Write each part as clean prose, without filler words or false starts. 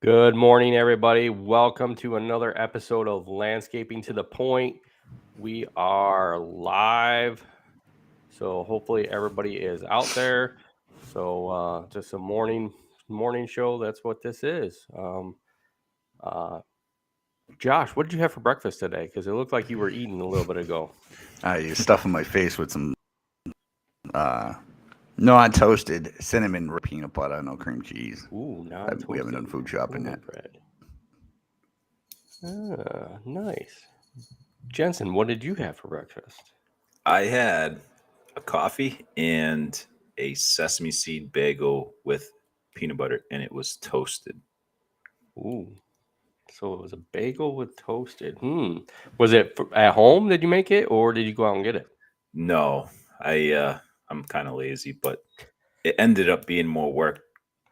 Good morning, everybody. Welcome to another episode of Landscaping to the Point. We are live, so hopefully everybody is out there. So just a morning show. That's what this is. Uh, Josh, what did you have for breakfast today? Because it looked like you were eating a little bit ago. I use stuff in my face with some uh, non-toasted cinnamon peanut butter, no cream cheese. Ooh, We haven't done non-toasted food shopping wheat yet. bread. Nice. Jensen, what did you have for breakfast? I had a coffee and a sesame seed bagel with peanut butter, and it was toasted. Ooh. So it was a bagel with toasted. Was it at home? Did you make it, or did you go out and get it? No, I'm kind of lazy, but it ended up being more work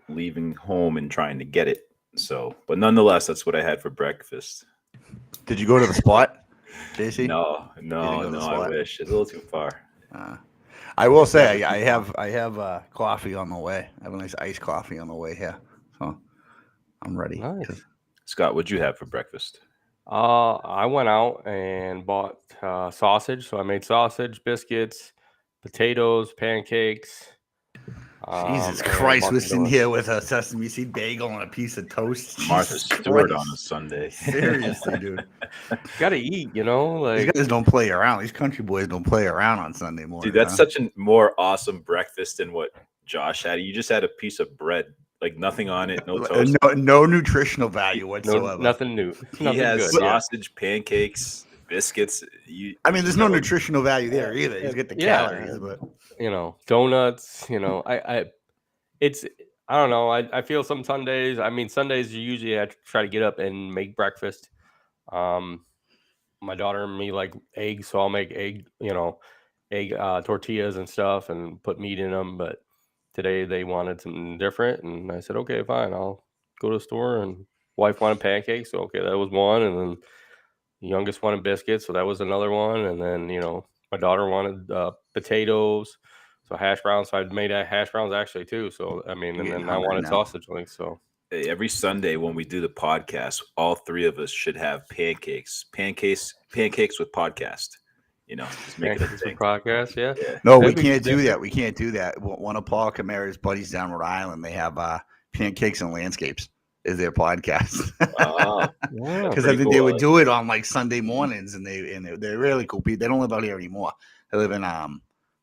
leaving home and trying to get it. So, but nonetheless, that's what I had for breakfast. Did you go to the spot, JC? No, go to the I spot? wish it's a little too far. I will say I have coffee on the way. I have a nice iced coffee on the way here, so I'm ready. Nice. Scott, what'd you have for breakfast? I went out and bought sausage. So I made sausage, biscuits, potatoes, pancakes. Jesus and a Christ, bunch we're of sitting donuts. here with a sesame seed bagel and a piece of toast. Martha Jesus Stewart Christ. on a Sunday. Seriously, dude. Gotta eat, These like guys don't play around. These country boys don't play around on Sunday morning. Dude, that's such a more awesome breakfast than what Josh had. You just had a piece of bread, like nothing on it, no toast. no nutritional value no, whatsoever. nothing new. He Nothing has good. Yeah. sausage, pancakes, biscuits. I mean, there's no nutritional value there either. He's got the Yeah. calories, but Donuts. I don't know. I feel some Sundays. I mean, Sundays usually I try to get up and make breakfast. My daughter and me like eggs, so I'll make egg tortillas and stuff and put meat in them. But today they wanted something different, and I said, okay, fine. I'll go to the store. And wife wanted pancakes, so okay, that was one. And then the youngest wanted biscuits, so that was another one. And then my daughter wanted potatoes. So hash browns. So I made hash browns actually too. So I mean, and Getting then I hungry wanted now. sausage links. So Every Sunday when we do the podcast, all three of us should have pancakes with podcast. Just make it a pancakes thing. with podcast. Yeah. no, That'd we be can't do different. that. We can't do that. One of Paul Camara's buddies down Rhode Island, they have pancakes and landscapes is their podcast. Ah, Yeah. Because I think they would do it on like Sunday mornings, and they're really cool people. They don't live out here anymore. They live in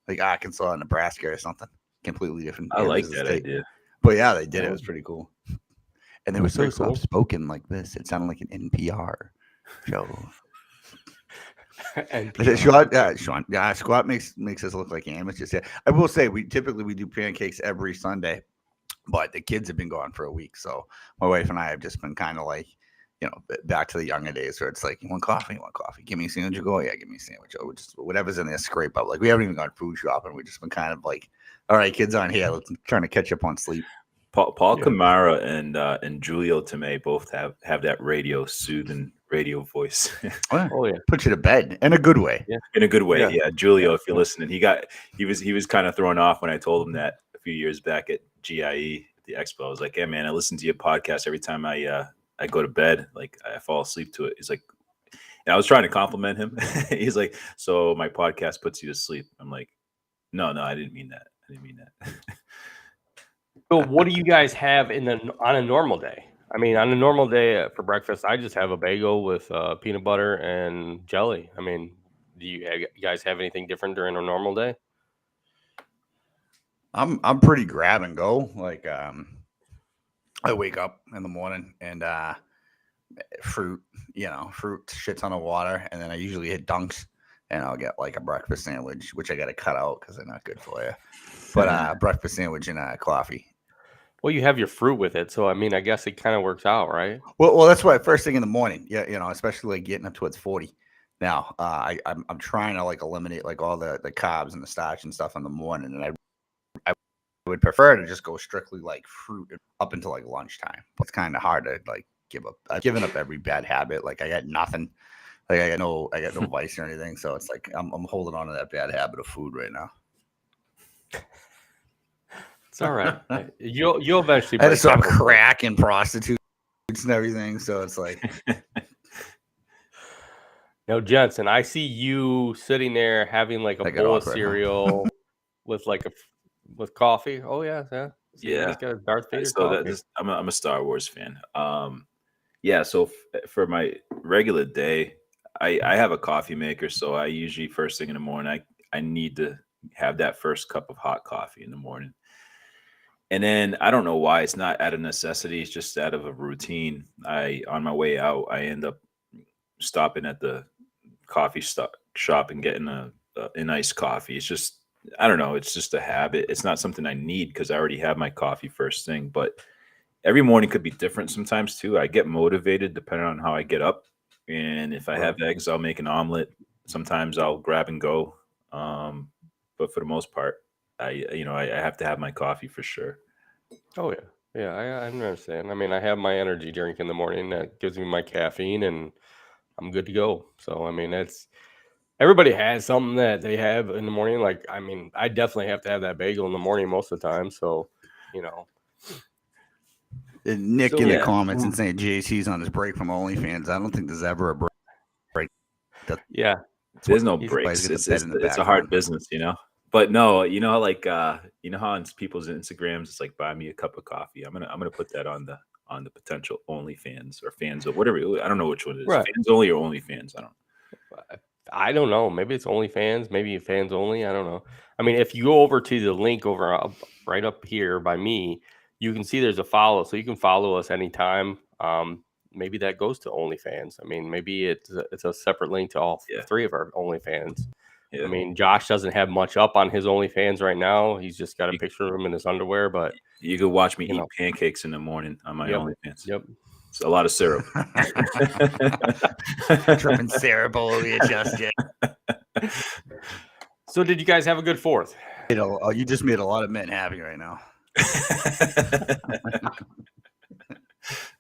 like Arkansas, Nebraska, or something completely different. I like areas of the that state. idea. But yeah, they did it. It was pretty cool. And they were so Pretty cool. soft spoken like this. It sounded like an NPR show. And Scott makes us look like amateurs. Yeah, I will say we typically do pancakes every Sunday, but the kids have been gone for a week, so my wife and I have just been kind of like, back to the younger days where it's like, you want coffee, give me a sandwich. You go, yeah, give me a sandwich. Or just whatever's in there, scrape up. Like we haven't even gone food shopping. We've just been kind of like, all right, kids aren't here. Let's trying to catch up on sleep. Paul Yeah. Camara and Julio Tomei both have that soothing radio voice. Oh yeah. Put you to bed in a good way. In a good way. Yeah. Yeah. Julio, Yeah. if you're listening, he was kind of thrown off when I told him that a few years back at GIE, the expo. I was like, hey man, I listen to your podcast every time I go to bed. Like I fall asleep to it. He's like, and I was trying to compliment him. He's like, so my podcast puts you to sleep. I'm like, no, I didn't mean that. So what do you guys have on a normal day? I mean, on a normal day for breakfast, I just have a bagel with peanut butter and jelly. I mean, do you guys have anything different during a normal day? I'm pretty grab and go. Like I wake up in the morning and fruit, shit ton of water, and then I usually hit Dunks and I'll get like a breakfast sandwich, which I got to cut out because they're not good for you. But breakfast sandwich and coffee. Well, you have your fruit with it, so I mean, I guess it kind of works out, right? Well, that's why first thing in the morning, yeah, especially like getting up towards 40. Now, I'm trying to like eliminate like all the carbs and the starch and stuff in the morning, and I would prefer to just go strictly like fruit up until like lunchtime. But it's kind of hard to like give up. I've given up every bad habit. Like I got nothing. Like I got no vice or anything. So it's like I'm holding on to that bad habit of food right now. It's all right. You'll eventually. I had to break stop that one. crack and prostitute. and everything. So it's like, Now, Jensen, I see you sitting there having like a I get bowl of awkward, huh? cereal with like with coffee. Oh yeah, yeah. See, Yeah. he's got a Darth Vader So coffee. I'm a Star Wars fan. Yeah. So for my regular day, I have a coffee maker. So I usually first thing in the morning, I need to have that first cup of hot coffee in the morning. And then I don't know why it's not out of necessity. It's just out of a routine. On my way out, I end up stopping at the coffee shop and getting an iced coffee. It's just, I don't know. It's just a habit. It's not something I need because I already have my coffee first thing. But every morning could be different sometimes too. I get motivated depending on how I get up. And if I have eggs, I'll make an omelet. Sometimes I'll grab and go. But for the most part, I have to have my coffee for sure. Oh yeah, yeah. I understand. I mean, I have my energy drink in the morning that gives me my caffeine, and I'm good to go. So I mean, everybody has something that they have in the morning. Like, I mean, I definitely have to have that bagel in the morning most of the time. So, you know. And Nick So, in the yeah. comments and saying JC's on his break from OnlyFans. I don't think there's ever a break. Yeah. There's no He's- breaks. Get the It's bed in the a hard background. business, you know. But no, you know, like you know how on people's Instagrams it's like buy me a cup of coffee. I'm gonna put that on the potential OnlyFans or fans or whatever. I don't know which one it is. Right. Fans only or OnlyFans. I don't know. Maybe it's OnlyFans. Maybe fans only. I don't know. I mean, if you go over to the link over right up here by me, you can see there's a follow, so you can follow us anytime. Maybe that goes to OnlyFans. I mean, maybe it's a separate link to all three of our OnlyFans. Yeah. I mean, Josh doesn't have much up on his OnlyFans right now. He's just got a picture of him in his underwear. But you could watch me you eat know. pancakes in the morning on my Yep. OnlyFans. Yep. It's a lot of syrup. Dripping syrup all over your chest. Yeah. So, did you guys have a good 4th? You just made a lot of men happy right now.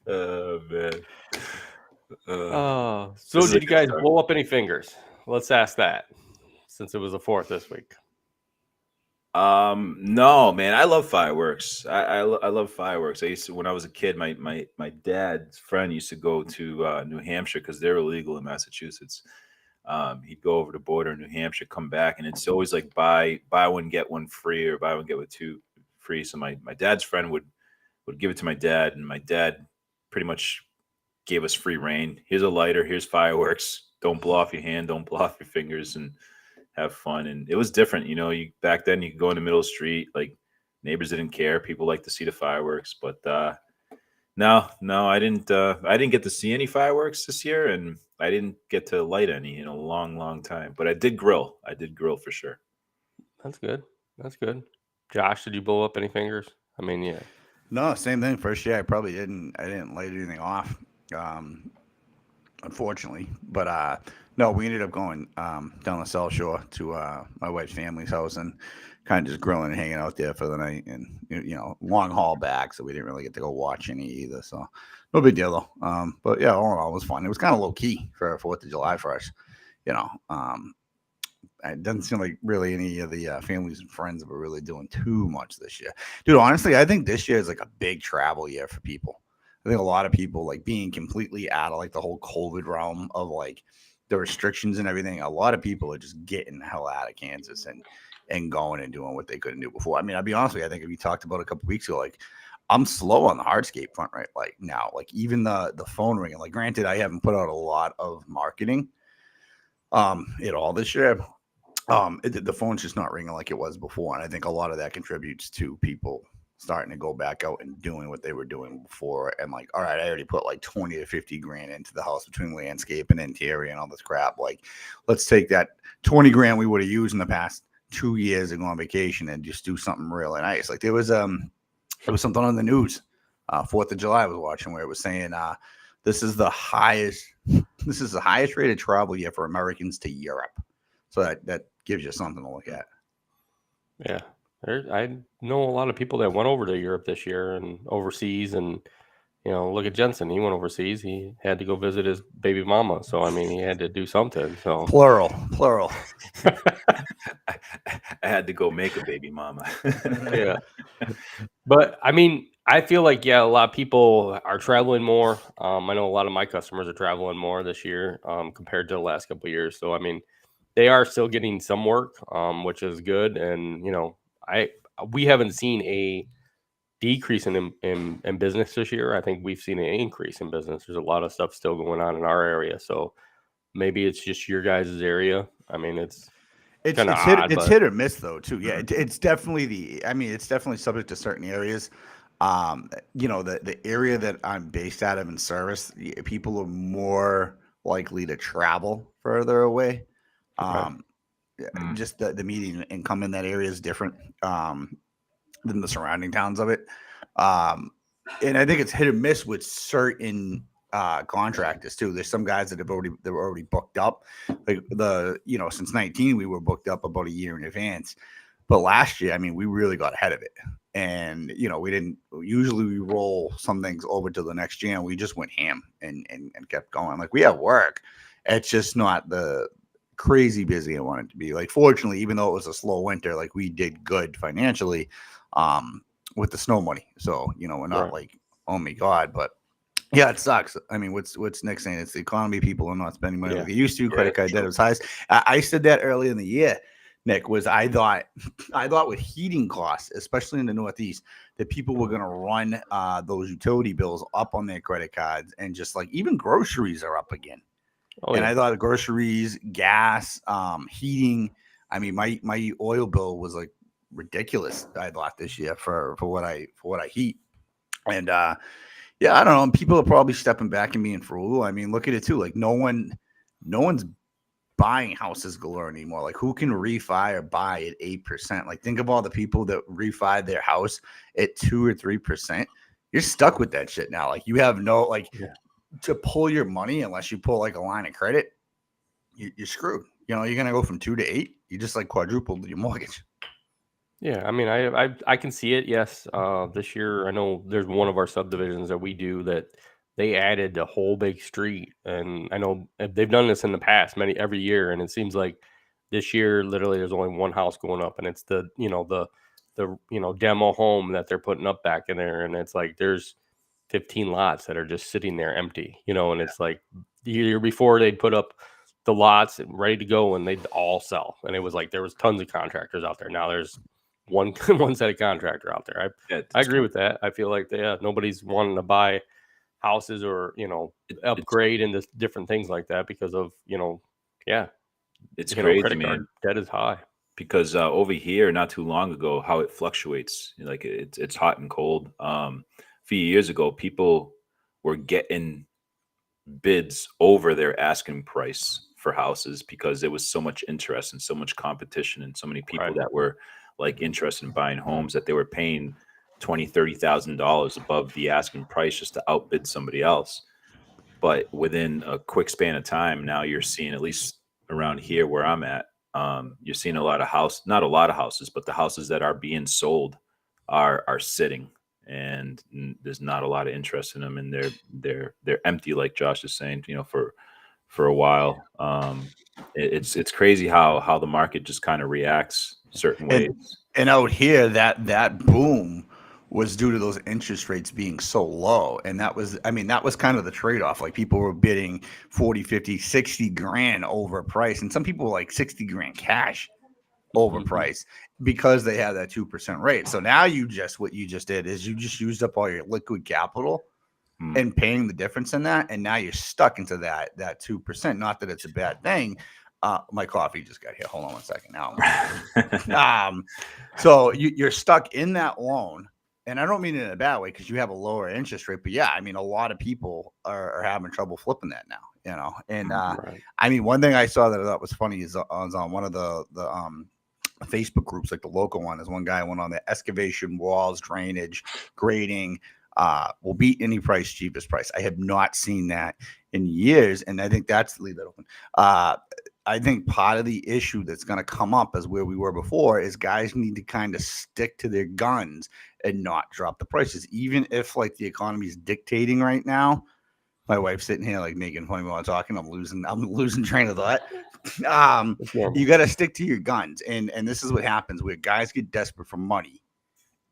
Oh man. So this is a did you good guys start. blow up any fingers? Let's ask that, since it was the 4th this week. No, man, I love fireworks. I love fireworks. I used to, when I was a kid, my dad's friend used to go to New Hampshire because they're illegal in Massachusetts. He'd go over the border in New Hampshire, come back, and it's always like buy one get one free or buy one get one two free. So my dad's friend would give it to my dad, and my dad pretty much gave us free reign. Here's a lighter, here's fireworks. Don't blow off your hand, don't blow off your fingers, and have fun. And it was different, you know. You back then you could go in the middle of the street, like neighbors didn't care. People liked to see the fireworks, but no, I didn't get to see any fireworks this year, and I didn't get to light any in a long time. But I did grill. For sure. That's good. That's good. Josh, did you blow up any fingers? I mean, yeah. No, same thing. First year, I probably didn't. I didn't light anything off, unfortunately. But no, we ended up going down the South Shore to my wife's family's house and kind of just grilling and hanging out there for the night. And long haul back, so we didn't really get to go watch any either. So no big deal though. But yeah, all in all, it was fun. It was kind of low key for 4th of July for us. It doesn't seem like really any of the families and friends were really doing too much this year. Dude, honestly, I think this year is like a big travel year for people. I think a lot of people like being completely out of like the whole COVID realm of like the restrictions and everything. A lot of people are just getting the hell out of Kansas and going and doing what they couldn't do before. I mean, I'll be honest with you. I think we talked about a couple weeks ago, like I'm slow on the hardscape front right like now. Like even the phone ringing. Like granted, I haven't put out a lot of marketing at all this year. The phone's just not ringing like it was before, and I think a lot of that contributes to people starting to go back out and doing what they were doing before. And like, all right, I already put like 20 to 50 grand into the house between landscape and interior and all this crap. Like, let's take that 20 grand we would have used in the past 2 years to go on vacation and just do something really nice. Like there was something on the news, 4th of July I was watching where it was saying this is the highest rated travel year for Americans to Europe. So that gives you something to look at. Yeah. I know a lot of people that went over to Europe this year and overseas, and look at Jensen. He went overseas. He had to go visit his baby mama. So I mean, he had to do something. So plural. I had to go make a baby mama. Yeah. But I mean, I feel like, yeah, a lot of people are traveling more. I know a lot of my customers are traveling more this year compared to the last couple of years. So, I mean, they are still getting some work, which is good. And, we haven't seen a decrease in business this year. I think we've seen an increase in business. There's a lot of stuff still going on in our area. So maybe it's just your guys' area. I mean, it's kind of odd, It's but hit or miss though too. Yeah, it's definitely it's definitely subject to certain areas. The area that I'm based out of in service, people are more likely to travel further away. okay. Um, just the median income in that area is different than the surrounding towns of it. And I think it's hit or miss with certain contractors too. There's some guys that were already booked up. Like since 19 we were booked up about a year in advance. But last year, I mean, we really got ahead of it. And we didn't usually we roll some things over to the next year, and we just went ham and kept going. Like we have work. It's just not the crazy busy I want it to be. Like fortunately, even though it was a slow winter, like we did good financially with the snow money. So, we're not Right. like, oh my God, but yeah, it sucks. I mean, what's Nick saying? It's the economy. People are not spending money Yeah. like they used to. Yeah, Credit card true. debt was highest. I said that early in the year, Nick, was I thought with heating costs, especially in the Northeast, that people were going to run those utility bills up on their credit cards, and just like even groceries are up again. Oh, And yeah. I thought groceries, gas, heating. I mean, my oil bill was like ridiculous. I thought this year for what I heat, and yeah, I don't know. People are probably stepping back and being frugal. I mean, look at it too. Like no one's buying houses galore anymore. Like who can refi or buy at 8%? Like think of all the people that refi their house at 2 or 3%. You're stuck with that shit now. Like you have no Yeah. to pull your money unless you pull like a line of credit. You're screwed. You're gonna go from 2 to 8. You just like quadrupled your mortgage. Yeah, I mean, I can see it. Yes, this year I know there's one of our subdivisions that we do that they added a whole big street, and I know they've done this in the past, every year, and it seems like this year literally there's only one house going up, and it's the demo home that they're putting up back in there, and it's like there's 15 lots that are just sitting there empty, and it's like the year before they'd put up the lots and ready to go, and they'd all sell, and it was like there was tons of contractors out there. Now there's one set of contractor out there. Yeah, I agree with that. I feel like nobody's wanting to buy houses or upgrade into different things like that because of it's crazy, credit man. card debt is high. Because over here, not too long ago, how it fluctuates. Like it's hot and cold. A few years ago, people were getting bids over their asking price for houses because there was so much interest and so much competition and so many people Right. that were like interested in buying homes that they were paying $20,000-$30,000 above the asking price just to outbid somebody else. But within a quick span of time, now you're seeing, at least around here where I'm at, you're seeing not a lot of houses, but the houses that are being sold are sitting, and there's not a lot of interest in them, and they're empty, like Josh is saying, for a while. It's crazy how the market just kind of reacts certain ways. And out here, that boom was due to those interest rates being so low. And that was kind of the trade-off. Like people were bidding 40, 50, 60 grand over price. And some people were like 60 grand cash over price because they have that 2% rate. So now what you just did is you just used up all your liquid capital and paying the difference in that. And now you're stuck into that 2%. Not that it's a bad thing. My coffee just got here. Hold on one second now. So you're stuck in that loan. And I don't mean it in a bad way because you have a lower interest rate. But yeah, I mean, a lot of people are having trouble flipping that now, And Right. I mean, one thing I saw that I thought was funny is on one of the Facebook groups, like the local one, is one guy went on the excavation, walls, drainage, grading, will beat any price, cheapest price. I have not seen that in years. And I think leave that open. I think part of the issue that's going to come up as where we were before is guys need to kind of stick to their guns and not drop the prices, even if like the economy is dictating right now. My wife's sitting here like making fun of me while I'm talking. I'm losing train of thought. You got to stick to your guns, and this is what happens where guys get desperate for money,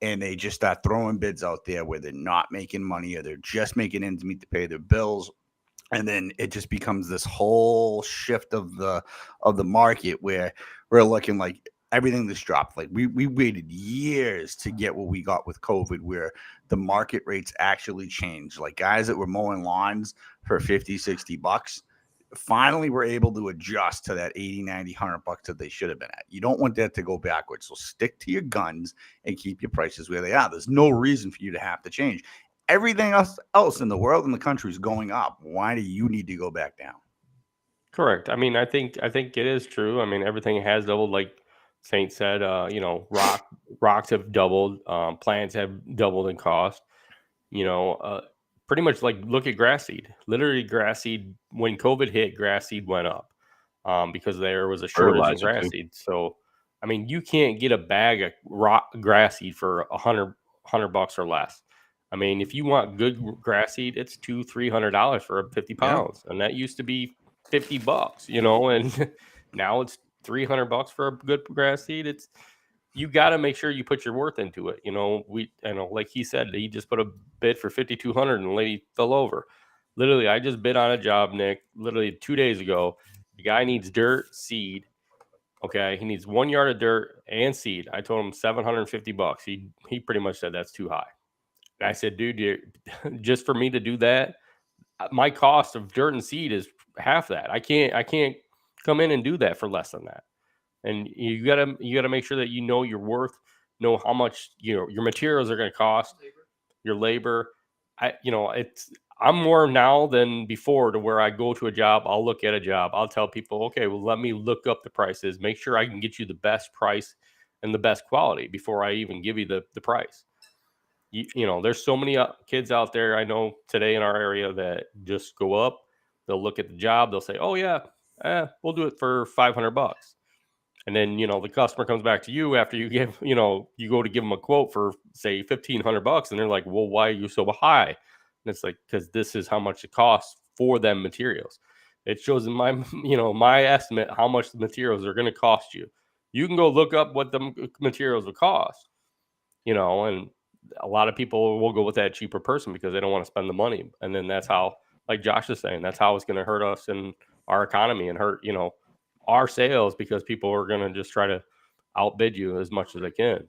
and they just start throwing bids out there where they're not making money or they're just making ends meet to pay their bills. And then it just becomes this whole shift of the market where we're looking like everything that's dropped. Like we waited years to get what we got with COVID, where the market rates actually changed. Like guys that were mowing lawns for 50, 60 bucks finally were able to adjust to that 80, 90, 100 bucks that they should have been at. You don't want that to go backwards. So stick to your guns and keep your prices where they are. There's no reason for you to have to change. Everything else in the world and the country is going up. Why do you need to go back down? Correct. I mean, I think it is true. I mean, everything has doubled, like Saint said. Rocks have doubled. Plants have doubled in cost. Pretty much like look at grass seed. Literally, grass seed when COVID hit, grass seed went up because there was a shortage in Fertilizer, grass too. seed. So, I mean, you can't get a bag of grass seed for $100 or less. I mean, if you want good grass seed, it's $200-$300 for 50 pounds, and that used to be $50, and now it's $300 for a good grass seed. You got to make sure you put your worth into it. Like he said, he just put a bid for 5,200 and the lady fell over. Literally, I just bid on a job, Nick, literally 2 days ago. The guy needs dirt, seed. Okay. He needs 1 yard of dirt and seed. I told him $750. He pretty much said that's too high. And I said, dude, just for me to do that, my cost of dirt and seed is half that. I can't come in and do that for less than that. And you gotta make sure that you know your worth, know how much your materials are going to cost, your labor. I'm more now than before to where I go to a job, I'll look at a job, I'll tell people, okay, well, let me look up the prices, make sure I can get you the best price and the best quality before I even give you the price. There's so many kids out there I know today in our area that just go up, they'll look at the job, they'll say, oh yeah, we'll do it for $500. And then, the customer comes back to you after you give, you go to give them a quote for say $1,500, and they're like, well, why are you so high? And it's like, because this is how much it costs for them materials. It shows in my, my estimate how much the materials are going to cost you. You can go look up what the materials will cost, and a lot of people will go with that cheaper person because they don't want to spend the money. And then that's how, like Josh is saying, that's how it's going to hurt us in our economy and hurt, our sales, because people are going to just try to outbid you as much as they can.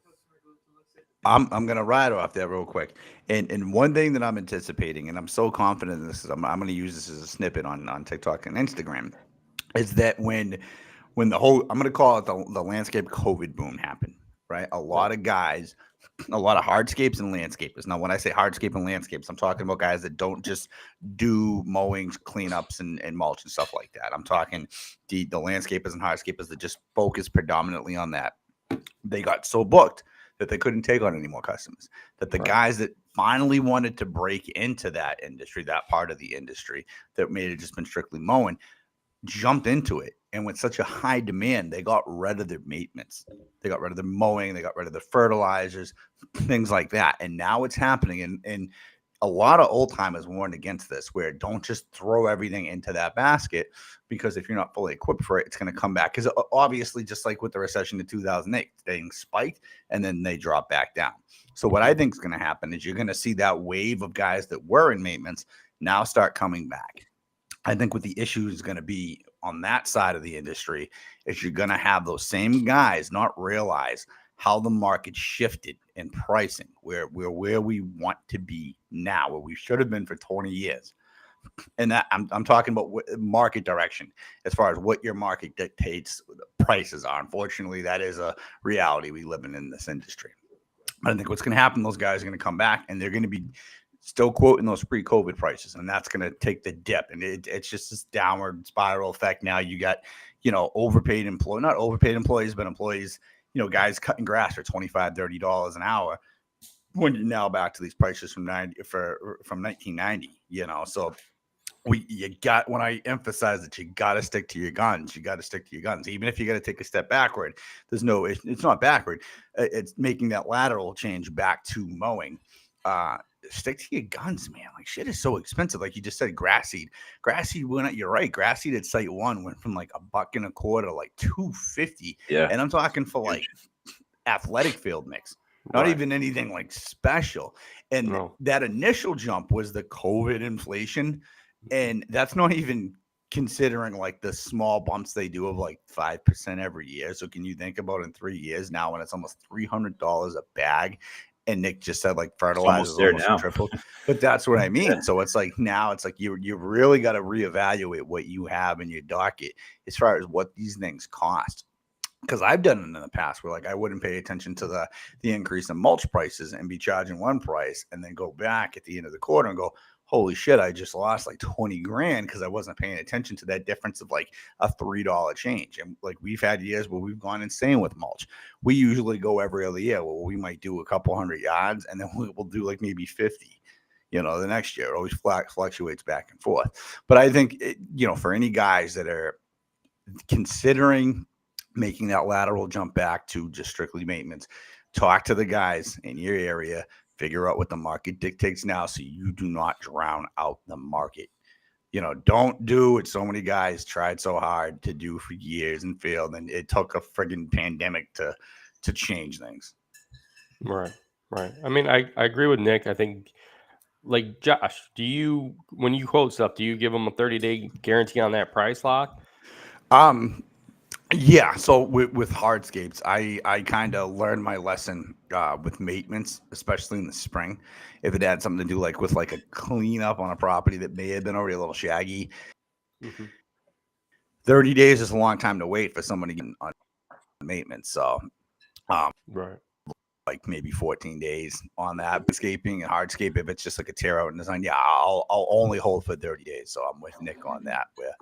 I'm going to ride off that real quick. And one thing that I'm anticipating, and I'm so confident in this, I'm going to use this as a snippet on TikTok and Instagram, is that when the whole, I'm going to call it the landscape COVID boom happened, right? A lot of guys, a lot of hardscapes and landscapers. Now, when I say hardscape and landscapes, I'm talking about guys that don't just do mowings, cleanups, and mulch and stuff like that. I'm talking the landscapers and hardscapers that just focus predominantly on that. They got so booked that they couldn't take on any more customers. That the guys that finally wanted to break into that industry, that part of the industry that made it just been strictly mowing, jumped into it. And with such a high demand, they got rid of their maintenance. They got rid of the mowing. They got rid of the fertilizers, things like that. And now it's happening. And a lot of old timers warned against this, where don't just throw everything into that basket, because if you're not fully equipped for it, it's going to come back. Because obviously, just like with the recession in 2008, things spiked and then they drop back down. So what I think is going to happen is you're going to see that wave of guys that were in maintenance now start coming back. I think what the issue is going to be on that side of the industry is you're going to have those same guys not realize how the market shifted in pricing, where we want to be now, where we should have been for 20 years. And that I'm talking about market direction, as far as what your market dictates prices are. Unfortunately, that is a reality we live in this industry. I think what's going to happen, those guys are going to come back and they're going to be still quoting those pre-COVID prices, and that's going to take the dip. And it's just this downward spiral effect. Now you got, overpaid employees, not overpaid employees, but employees, guys cutting grass for $25, $30 an hour, when you're now back to these prices from 1990, So when I emphasize that you got to stick to your guns, even if you got to take a step backward. It's not backward. It's making that lateral change back to mowing. Stick to your guns, man. Like, shit is so expensive. Like you just said, grass seed went up. You're right. Grass seed at site one went from like $1.25 to like $2.50. Yeah. And I'm talking for like athletic field mix. not Right. even anything like special. And No. that initial jump was the COVID inflation. And that's not even considering like the small bumps they do of like 5% every year. So can you think about in 3 years now when it's almost $300 a bag? And Nick just said like It's fertilizer almost there almost now. tripled. But that's what I Yeah. mean. So it's like now it's like you really got to reevaluate what you have in your docket as far as what these things cost. Because I've done it in the past where like I wouldn't pay attention to the increase in mulch prices and be charging one price and then go back at the end of the quarter and go, holy shit, I just lost like 20 grand because I wasn't paying attention to that difference of like a $3 change. And like we've had years where we've gone insane with mulch. We usually go every other year. Well, we might do a couple hundred yards and then we'll do like maybe 50. The next year it always fluctuates back and forth. But I think for any guys that are considering making that lateral jump back to just strictly maintenance, talk to the guys in your area, figure out what the market dictates now so you do not drown out the market. Don't do what so many guys tried so hard to do for years and failed, and it took a friggin' pandemic to change things. Right. I mean, I agree with Nick. I think, like, Josh, when you quote stuff, do you give them a 30-day guarantee on that price lock? Yeah, so with hardscapes, I kind of learned my lesson with maintenance, especially in the spring. If it had something to do like with like a cleanup on a property that may have been already a little shaggy, 30 days is a long time to wait for somebody to get on maintenance. So, Right. like maybe 14 days on that. Escaping and hardscape, if it's just like a tear out and design, yeah, I'll only hold for 30 days. So I'm with Nick on that, where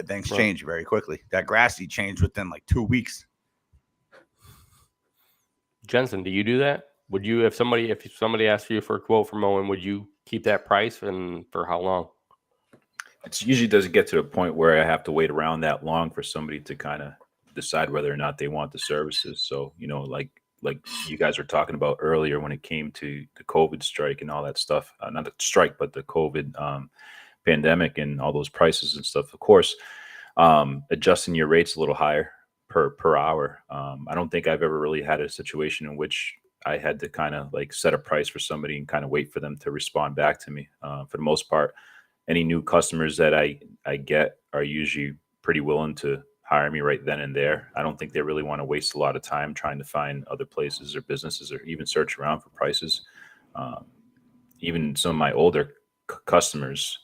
things change very quickly. That grass seed changed within like 2 weeks. Jensen, do you do that? Would you, if somebody asked you for a quote for mowing, would you keep that price, and for how long? It usually doesn't get to the point where I have to wait around that long for somebody to kind of decide whether or not they want the services. So, like you guys were talking about earlier when it came to the COVID strike and all that stuff, not the strike, but the COVID pandemic and all those prices and stuff. Of course, adjusting your rates a little higher per hour. I don't think I've ever really had a situation in which I had to kind of like set a price for somebody and kind of wait for them to respond back to me. For the most part, any new customers that I get are usually pretty willing to hire me right then and there. I don't think they really want to waste a lot of time trying to find other places or businesses or even search around for prices. Even some of my older customers,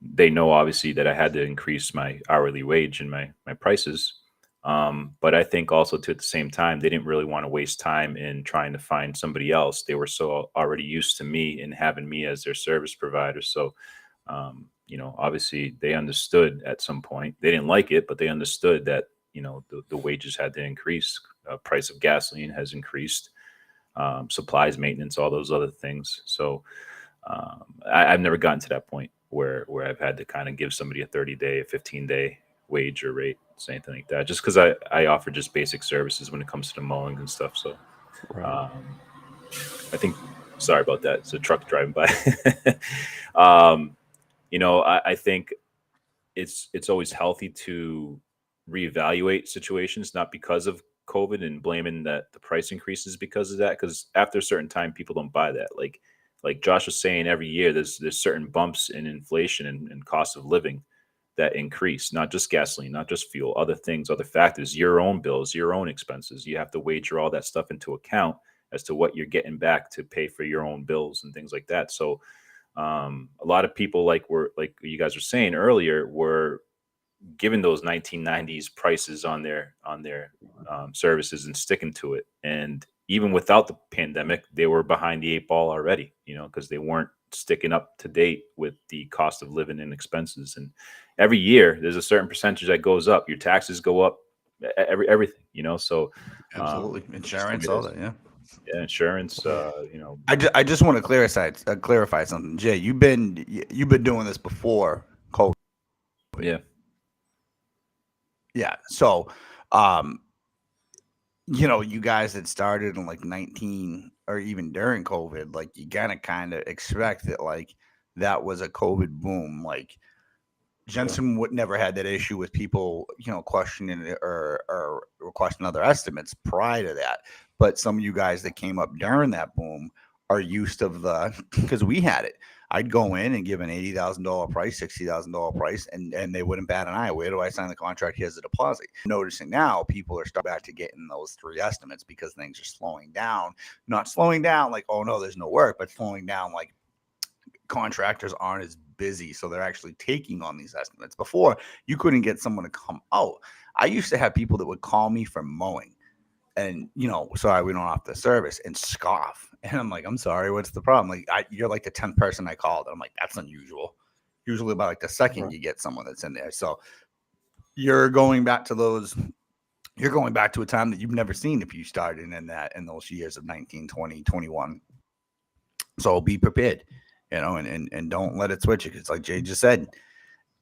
they know obviously that I had to increase my hourly wage and my prices. But I think also at the same time, they didn't really want to waste time in trying to find somebody else. They were so already used to me and having me as their service provider. So, obviously they understood at some point. They didn't like it, but they understood that, the wages had to increase. Price of gasoline has increased, supplies, maintenance, all those other things. So I've never gotten to that point where I've had to kind of give somebody a 30-day, a 15-day wage or rate, anything like that, just because I offer just basic services when it comes to the mowing and stuff. So I think, sorry about that. It's a truck driving by. I think it's always healthy to reevaluate situations, not because of COVID and blaming that the price increases because of that. Because after a certain time, people don't buy that. Like Josh was saying, every year there's certain bumps in inflation and cost of living that increase, not just gasoline, not just fuel, other things, other factors, your own bills, your own expenses. You have to wager all that stuff into account as to what you're getting back to pay for your own bills and things like that. So a lot of people, like you guys were saying earlier, were given those 1990s prices on their services and sticking to it. And even without the pandemic, they were behind the 8 ball already, because they weren't sticking up to date with the cost of living and expenses. And every year there's a certain percentage that goes up. Your taxes go up, everything, so Absolutely. Insurance, all that. Yeah, insurance. I just want to clarify something, Jay. You've been doing this before COVID. Yeah. So, you guys that started in like 19 or even during COVID, like you gotta kind of expect that like that was a COVID boom. Like Jensen would never had that issue with people, questioning it or requesting other estimates prior to that. but some of you guys that came up during that boom are used of because we had it. I'd go in and give an $80,000 price, $60,000 price, and they wouldn't bat an eye. Where do I sign the contract? Here's the deposit. Noticing now people are starting back to getting those 3 estimates because things are slowing down. Not slowing down like, oh no, there's no work, but slowing down like contractors aren't as busy, so they're actually taking on these estimates. Before, you couldn't get someone to come out. I used to have people that would call me for mowing and, sorry, we don't offer the service, and scoff. And I'm like, I'm sorry, what's the problem? Like, you're like the 10th person I called. And I'm like, that's unusual. Usually about like the second you get someone that's in there. So you're going back to a time that you've never seen if you started in those years of 19, 20, 21. So be prepared, and don't let it switch you. Because like Jay just said,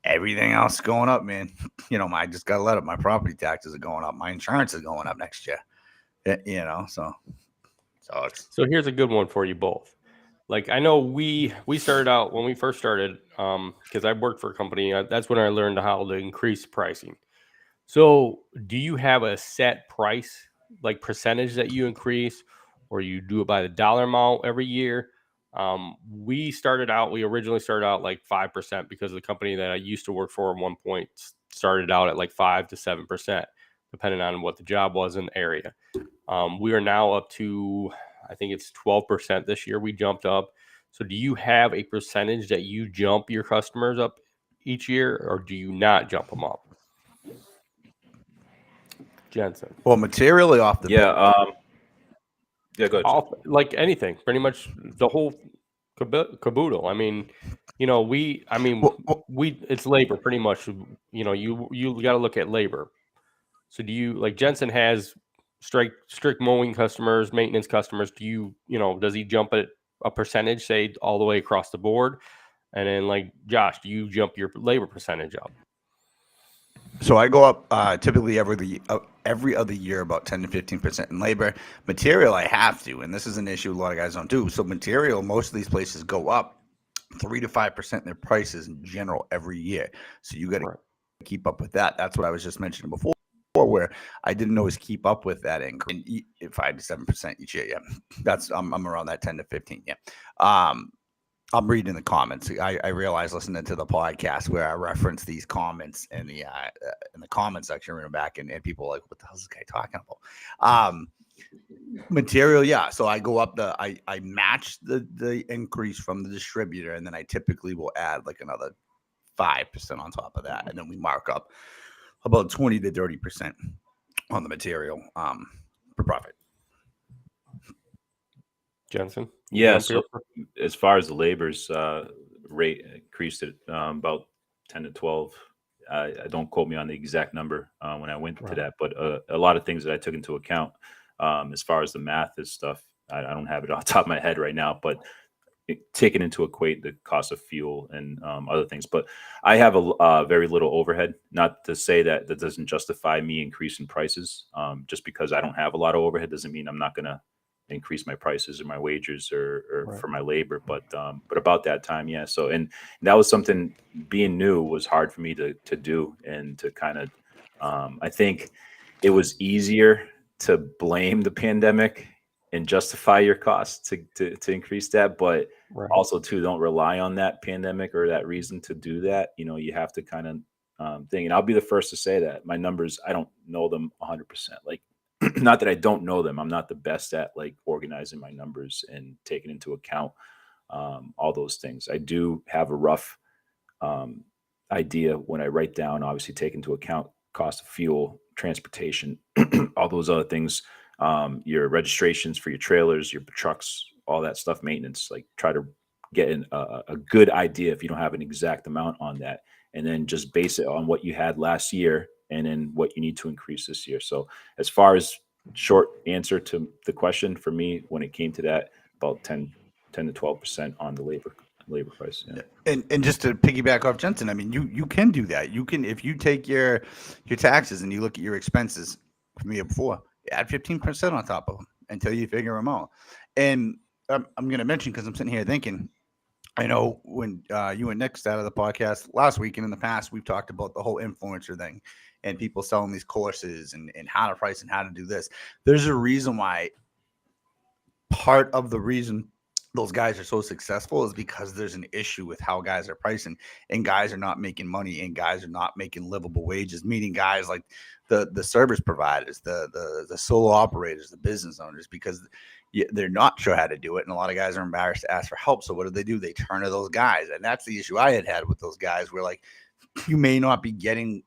everything else is going up, man. I just got to let it. My property taxes are going up. My insurance is going up next year. So here's a good one for you both. Like, I know we started out when we first started, because I worked for a company. That's when I learned how to increase pricing. So do you have a set price, like percentage that you increase, or you do it by the dollar amount every year? We originally started out like 5% because the company that I used to work for at one point started out at like 5 to 7%, depending on what the job was in the area. We are now up to, I think it's 12% this year we jumped up. So do you have a percentage that you jump your customers up each year, or do you not jump them up? Jensen. Well, materially off the Yeah, go ahead. Like anything, pretty much the whole caboodle. I mean, it's labor pretty much. You got to look at labor. So do you, like Jensen has strict mowing customers, maintenance customers? Do you, does he jump at a percentage, say all the way across the board? And then like Josh, do you jump your labor percentage up? So I go up typically every other year about 10 to 15% in labor. Material, I have to, and this is an issue a lot of guys don't do. So material, most of these places go up 3 to 5% in their prices in general every year. So you got to keep up with that. That's what I was just mentioning before, where I didn't always keep up with that increase, 5 to 7% each year. Yeah, I'm around that 10 to 15. Yeah. I'm reading the comments. I realized listening to the podcast where I referenced these comments in the comment section, running back, and people are like, what the hell is this guy talking about? Material, yeah. So I go up I match the increase from the distributor, and then I typically will add like another 5% on top of that, and then we mark up about 20 to 30% on the material for profit. Jensen? Yeah, so as far as the labor's rate increased at about 10 to 12. I don't quote me on the exact number when I went to that, but a lot of things that I took into account as far as the math is stuff. I don't have it off the top of my head right now, but taking into equate the cost of fuel and other things. But I have a very little overhead. Not to say that doesn't justify me increasing prices. Just because I don't have a lot of overhead doesn't mean I'm not going to increase my prices or my wages or for my labor. But about that time, yeah. So, and that was something, being new was hard for me to do, and to kind of, I think it was easier to blame the pandemic and justify your costs to increase that. But also too, don't rely on that pandemic or that reason to do that. You have to kind of think, and I'll be the first to say that my numbers, I don't know them 100%. Like, not that I don't know them. I'm not the best at like organizing my numbers and taking into account all those things. I do have a rough idea when I write down, obviously take into account cost of fuel, transportation, all those other things, your registrations for your trailers, your trucks, all that stuff, maintenance. Like, try to get a good idea if you don't have an exact amount on that, and then just base it on what you had last year and then what you need to increase this year. So as far as short answer to the question, for me, when it came to that, about 10 to 12% on the labor price. Yeah. And just to piggyback off Jensen, I mean, you can do that. You can, if you take your taxes and you look at your expenses from the year before, add 15% on top of them until you figure them out. And I'm going to mention, because I'm sitting here thinking, I know when you and Nick started the podcast last week, and in the past, we've talked about the whole influencer thing and people selling these courses and how to price and how to do this. There's a reason why part of the reason those guys are so successful is because there's an issue with how guys are pricing, and guys are not making money, and guys are not making livable wages, meaning guys like the service providers, the solo operators, the business owners, because they're not sure how to do it, and a lot of guys are embarrassed to ask for help. So what do? They turn to those guys, and that's the issue I had with those guys, where like you may not be getting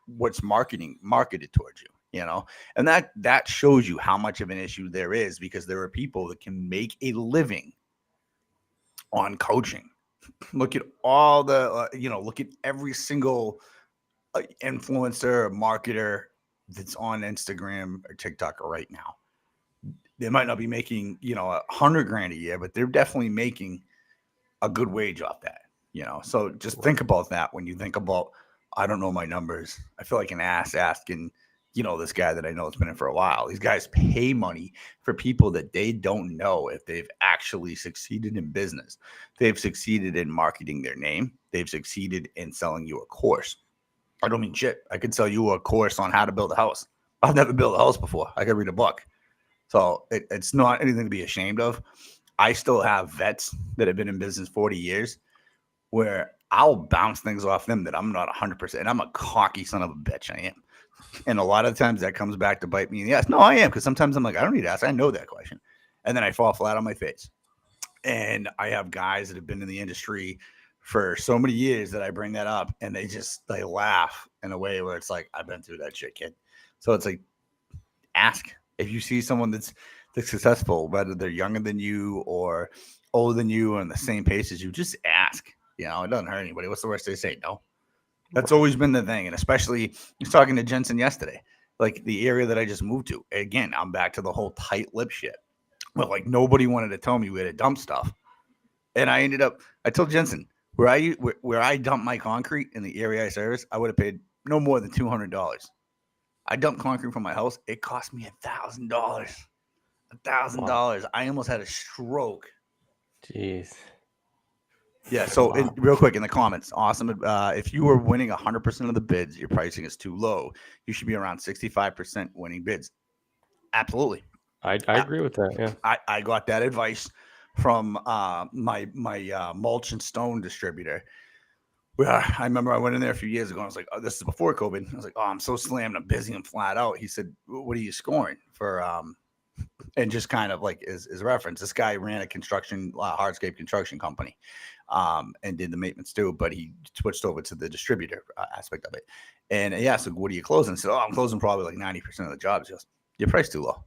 what's marketed towards you, you know, and that shows you how much of an issue there is, because there are people that can make a living on coaching. Look at all the look at every single influencer or marketer that's on Instagram or TikTok right now. They might not be making $100,000 a year, but they're definitely making a good wage off that, so just think about that when you think about, I don't know my numbers. I feel like an ass asking this guy that I know has been in for a while. These guys pay money for people that they don't know if they've actually succeeded in business. They've succeeded in marketing their name. They've succeeded in selling you a course. I don't mean shit. I could sell you a course on how to build a house. I've never built a house before. I could read a book. So it's not anything to be ashamed of. I still have vets that have been in business 40 years where I'll bounce things off them that I'm not 100%. And I'm a cocky son of a bitch. I am. And a lot of times that comes back to bite me in the ass. No, I am, because sometimes I'm like, I don't need to ask. I know that question. And then I fall flat on my face. And I have guys that have been in the industry for so many years that I bring that up, and they laugh in a way where it's like, I've been through that shit, kid. So it's like, ask. If you see someone that's successful, whether they're younger than you or older than you or on the same pace as you, just ask. It doesn't hurt anybody. What's the worst they say? No. That's always been the thing. And especially, I was talking to Jensen yesterday, like the area that I just moved to. Again, I'm back to the whole tight lip shit. But like nobody wanted to tell me we had to dump stuff. And I told Jensen, where I dump my concrete in the area I service, I would have paid no more than $200. I dumped concrete from my house. It cost me $1,000. $1,000. Wow. I almost had a stroke. Jeez. Yeah, so real quick in the comments, awesome. If you are winning 100% of the bids, your pricing is too low. You should be around 65% winning bids. Absolutely. I agree with that, yeah. I got that advice from my mulch and stone distributor. I remember I went in there a few years ago, and I was like, oh, this is before COVID. I was like, oh, I'm so slammed, I'm busy, I'm flat out. He said, what are you scoring for and just kind of like as reference, this guy ran a hardscape construction company and did the maintenance too, but he switched over to the distributor aspect of it. And yeah, so what are you closing? I said, oh, I'm closing probably like 90% of the jobs. He goes, your price too low.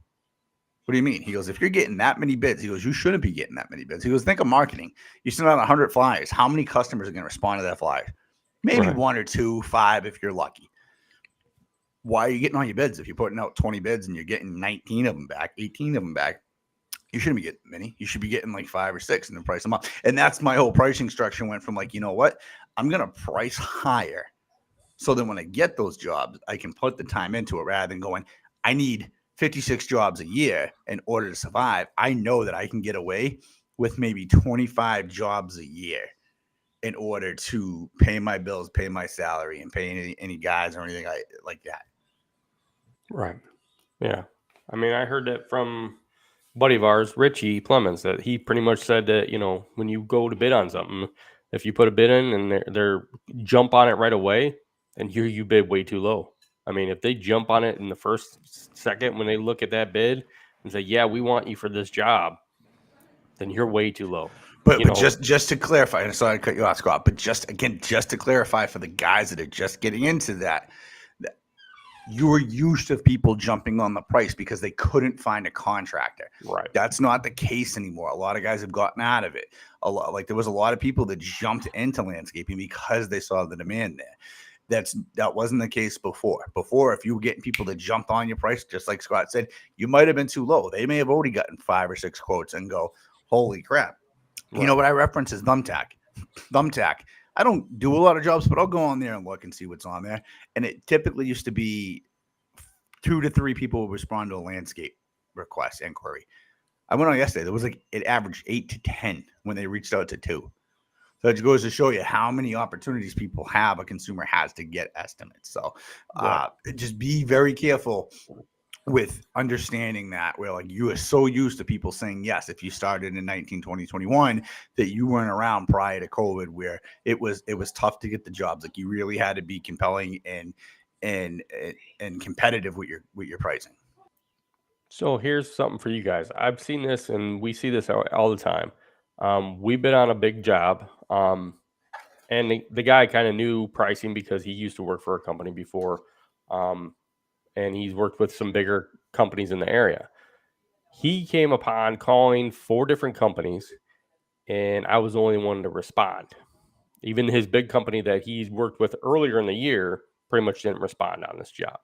What do you mean? He goes, if you're getting that many bids, he goes, you shouldn't be getting that many bids. He goes, think of marketing. You send out 100 flyers. How many customers are going to respond to that flyer? Maybe right. 1 or 2, 5 if you're lucky. Why are you getting all your bids? If you're putting out 20 bids and you're getting 19 of them back, 18 of them back, you shouldn't be getting many. You should be getting like 5 or 6 and then price them up. And that's my whole pricing structure went from like, you know what? I'm going to price higher so that when I get those jobs, I can put the time into it rather than going, I need 56 jobs a year in order to survive. I know that I can get away with maybe 25 jobs a year in order to pay my bills, pay my salary, and pay any guys or anything like that. Right. Yeah. I mean, I heard that from a buddy of ours, Richie Clemens, that he pretty much said that, when you go to bid on something, if you put a bid in and they're jump on it right away, then you bid way too low. I mean, if they jump on it in the first second when they look at that bid and say, yeah, we want you for this job, then you're way too low. But just to clarify, and sorry to cut you off, Scott, but just to clarify for the guys that are just getting into that you were used to people jumping on the price because they couldn't find a contractor. Right. That's not the case anymore. A lot of guys have gotten out of it. There was a lot of people that jumped into landscaping because they saw the demand there. That wasn't the case before. Before, if you were getting people to jump on your price, just like Scott said, you might have been too low. They may have already gotten 5 or 6 quotes and go, holy crap. Right. You know what I reference is Thumbtack. Thumbtack. I don't do a lot of jobs, but I'll go on there and look and see what's on there. And it typically used to be 2 to 3 people would respond to a landscape request inquiry. I went on yesterday. There was it averaged 8 to 10 when they reached out to 2. So it goes to show you how many opportunities people have, a consumer has to get estimates. So just be very careful with understanding that where like you are so used to people saying yes if you started in 19, 20, 21 that you weren't around prior to COVID where it was tough to get the jobs. Like you really had to be compelling and competitive with your pricing. So here's something for you guys. I've seen this and we see this all the time. We've been on a big job. And the guy kind of knew pricing because he used to work for a company before. And he's worked with some bigger companies in the area. He came upon calling 4 different companies, and I was the only one to respond. Even his big company that he's worked with earlier in the year pretty much didn't respond on this job.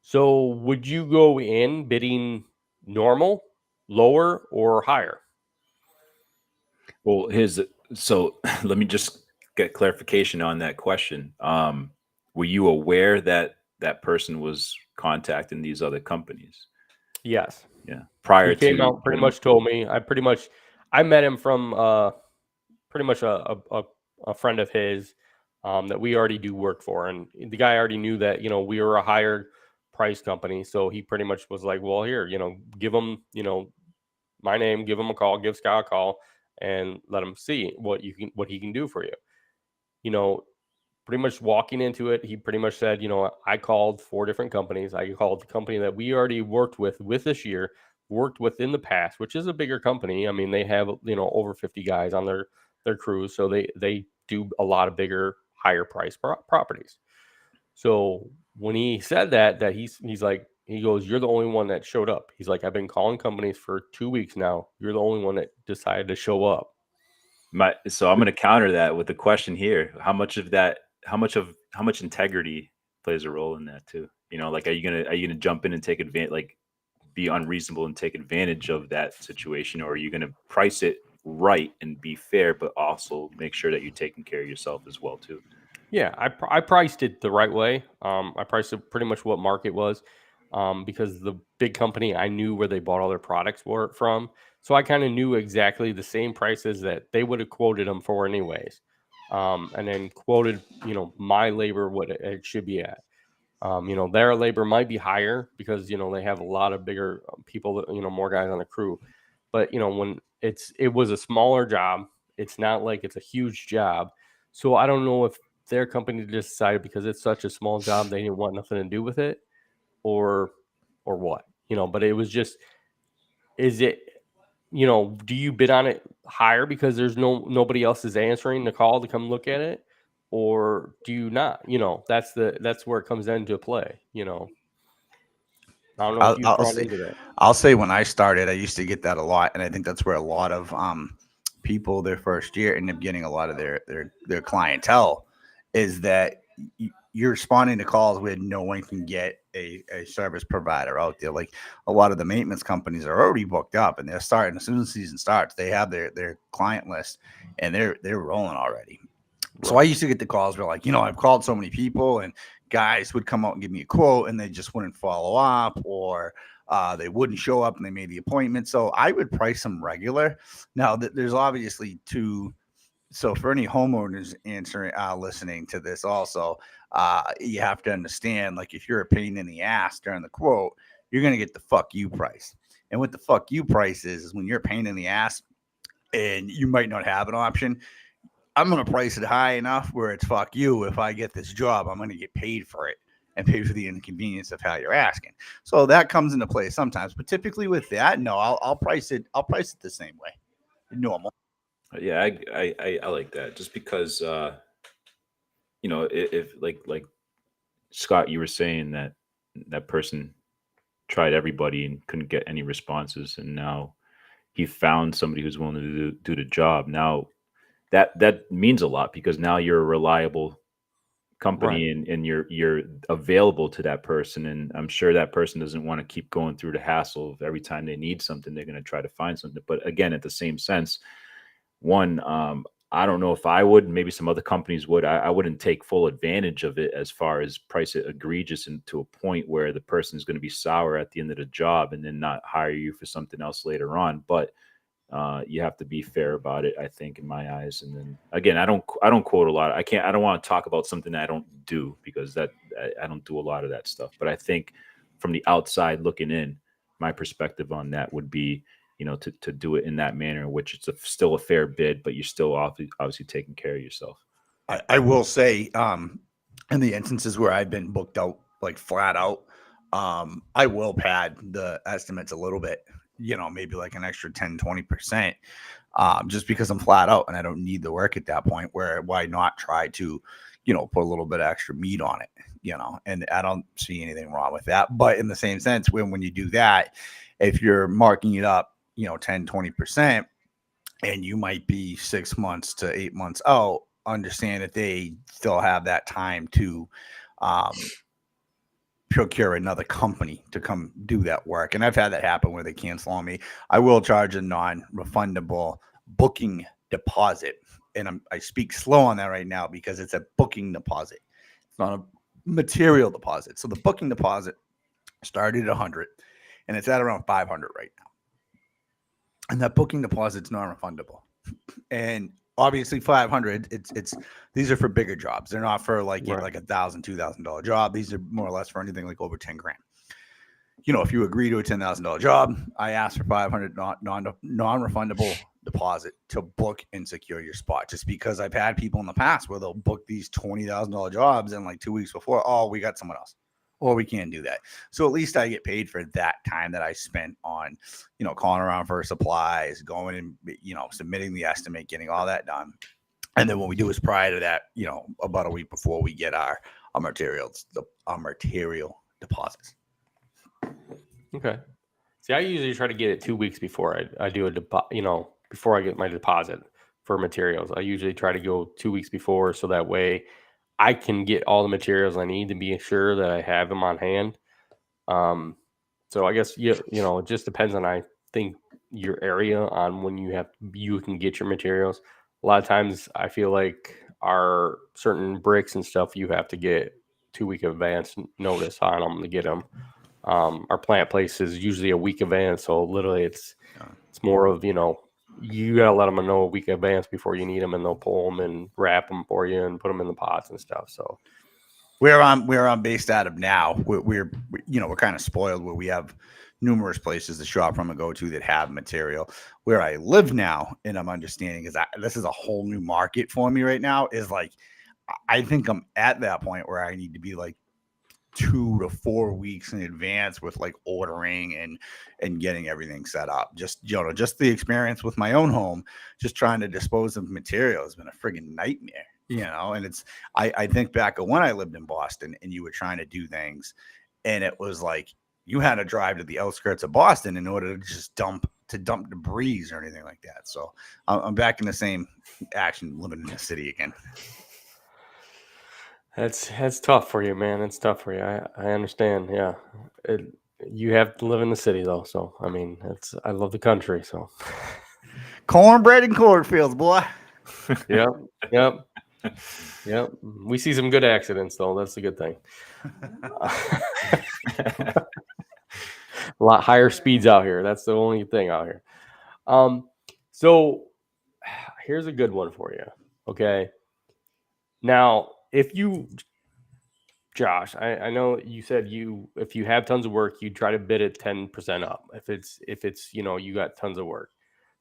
So would you go in bidding normal, lower, or higher? Well, so let me just get clarification on that question. Were you aware that that person was contacting these other companies? Yes. Yeah. Prior He came to out, pretty much told me. I met him from pretty much a friend of his that we already do work for, and the guy already knew that we were a higher price company, so he pretty much was like, well, here, give him my name, give him a call, give Scott a call, and let him see what he can do for you. Pretty much walking into it, he pretty much said, I called 4 different companies. I called the company that we already worked with this year, worked with in the past, which is a bigger company. I mean, they have, over 50 guys on their crews. So they do a lot of bigger, higher price properties. So when he said that he's like, he goes, you're the only one that showed up. He's like, I've been calling companies for 2 weeks now. You're the only one that decided to show up. So I'm going to counter that with the question here. How much integrity plays a role in that too? Like, are you gonna jump in and take advantage, like be unreasonable and take advantage of that situation, or are you gonna price it right and be fair, but also make sure that you're taking care of yourself as well too? Yeah, I priced it the right way. I priced it pretty much what market was, because the big company, I knew where they bought all their products from. So I kind of knew exactly the same prices that they would have quoted them for anyways. And then quoted, my labor, what it should be at. Their labor might be higher because, they have a lot of bigger people, more guys on the crew. But, when it was a smaller job, it's not like it's a huge job. So I don't know if their company just decided because it's such a small job, they didn't want nothing to do with it or what, but it was just, is it, do you bid on it higher because there's nobody else is answering the call to come look at it? Or do you not? That's where it comes into play. I don't know if you've run into that. I'll say when I started, I used to get that a lot, and I think that's where a lot of people their first year end up getting a lot of their clientele is that you're responding to calls where no one can get a service provider out there. Like a lot of the maintenance companies are already booked up, and they're starting as soon as the season starts. They have their client list, and they're rolling already. So I used to get the calls where like, I've called so many people and guys would come out and give me a quote and they just wouldn't follow up, or they wouldn't show up and they made the appointment. So I would price them regular. Now there's obviously two. So for any homeowners listening to this also, you have to understand, like if you're a pain in the ass during the quote, you're going to get the fuck you price. And what the fuck you price is when you're a pain in the ass and you might not have an option, I'm going to price it high enough where it's fuck you. If I get this job, I'm going to get paid for it and pay for the inconvenience of how you're asking. So that comes into play sometimes, but typically with that, no, I'll price it. I'll price it the same way. Normal. Yeah, I like that just because, if like Scott, you were saying that person tried everybody and couldn't get any responses, and now he found somebody who's willing to do the job. Now that means a lot because now you're a reliable company, Right. and you're available to that person, and I'm sure that person doesn't want to keep going through the hassle of every time they need something they're going to try to find something. But again, at the same sense, one, I don't know if I would, maybe some other companies would. I wouldn't take full advantage of it as far as price it egregious and to a point where the person is going to be sour at the end of the job and then not hire you for something else later on. But you have to be fair about it, I think, in my eyes. And then again, I don't quote a lot. I don't want to talk about something I don't do because I don't do a lot of that stuff. But I think from the outside looking in, my perspective on that would be, to do it in that manner, in which it's still a fair bid, but you're still obviously taking care of yourself. I will say, in the instances where I've been booked out, like flat out, I will pad the estimates a little bit, maybe like an extra 10-20%, just because I'm flat out and I don't need the work at that point. Why not try to, put a little bit of extra meat on it, and I don't see anything wrong with that. But in the same sense, when you do that, if you're marking it up, 10-20%, and you might be 6 months to 8 months out, understand that they still have that time to procure another company to come do that work. And I've had that happen where they cancel on me. I will charge a non-refundable booking deposit. And I speak slow on that right now because it's a booking deposit. It's not a material deposit. So the booking deposit started at 100 and it's at around 500 right now. And that booking deposit's non-refundable. And obviously 500, it's these are for bigger jobs. They're not for like Right. like $1,000, $2,000 job. These are more or less for anything like over 10 grand. If you agree to a $10,000 job, I ask for 500 non-refundable deposit to book and secure your spot. Just because I've had people in the past where they'll book these $20,000 jobs and like 2 weeks before, oh, we got someone else. Or we can't do that. So at least I get paid for that time that I spent on, calling around for supplies, going and, submitting the estimate, getting all that done. And then what we do is prior to that, about a week before, we get our materials, our material deposits. Okay. See, I usually try to get it 2 weeks before I do a before I get my deposit for materials. I usually try to go 2 weeks before, so that way I can get all the materials I need to be sure that I have them on hand. So I guess it just depends on, I think, your area on when you can get your materials. A lot of times I feel like our certain bricks and stuff, you have to get 2 week advance notice on them to get them. Our plant place is usually a week advance, so literally it's more of you gotta let them know a week advance before you need them, and they'll pull them and wrap them for you and put them in the pots and stuff. So where I'm based out of now, we're kind of spoiled where we have numerous places to shop from and go to that have material. Where I live now, and I'm understanding is that this is a whole new market for me right now. Is like I think I'm at that point where I need to be like 2 to 4 weeks in advance with like ordering and getting everything set up. Just the experience with my own home, just trying to dispose of material has been a friggin' nightmare. And it's I think back of when I lived in Boston and you were trying to do things, and it was like you had to drive to the outskirts of Boston in order to just dump debris or anything like that. So I'm back in the same action living in the city again. that's tough for you, man. It's tough for you. I understand. Yeah, you have to live in the city though. So I mean, I love the country. So Cornbread and cornfields, boy. Yep. We see some good accidents though. That's a good thing. A lot higher speeds out here. That's the only thing out here. So here's a good one for you. Okay. Now, Josh, I know you said if you have tons of work, you try to bid it 10% up. If it's you got tons of work.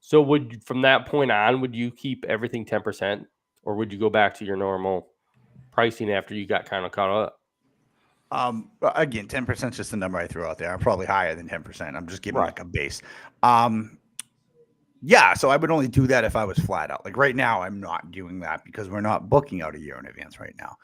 So from that point on, would you keep everything 10%, or would you go back to your normal pricing after you got kind of caught up? Again, 10% is just the number I threw out there. I'm probably higher than 10%. I'm just giving Right. like a base. Yeah, so I would only do that if I was flat out. Like right now, I'm not doing that because we're not booking out a year in advance right now.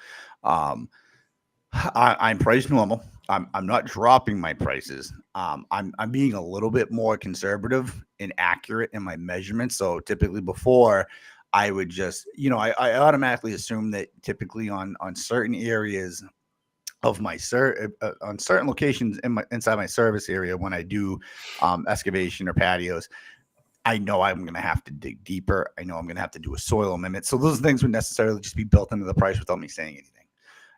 I'm priced normal. I'm not dropping my prices. I'm being a little bit more conservative and accurate in my measurements. So typically before, I would just, I automatically assume that typically on certain areas of my on certain locations inside my service area, when I do excavation or patios, I know I'm going to have to dig deeper. I know I'm going to have to do a soil amendment. So those things would necessarily just be built into the price without me saying anything.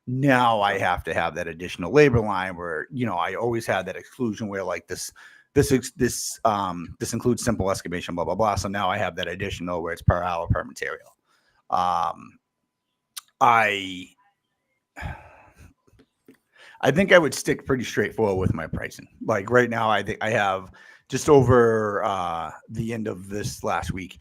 Now I have to have that additional labor line where, I always had that exclusion where like this includes simple excavation, blah, blah, blah. So now I have that additional where it's per hour per material. I think I would stick pretty straightforward with my pricing. Like right now, I think I have just over the end of this last week.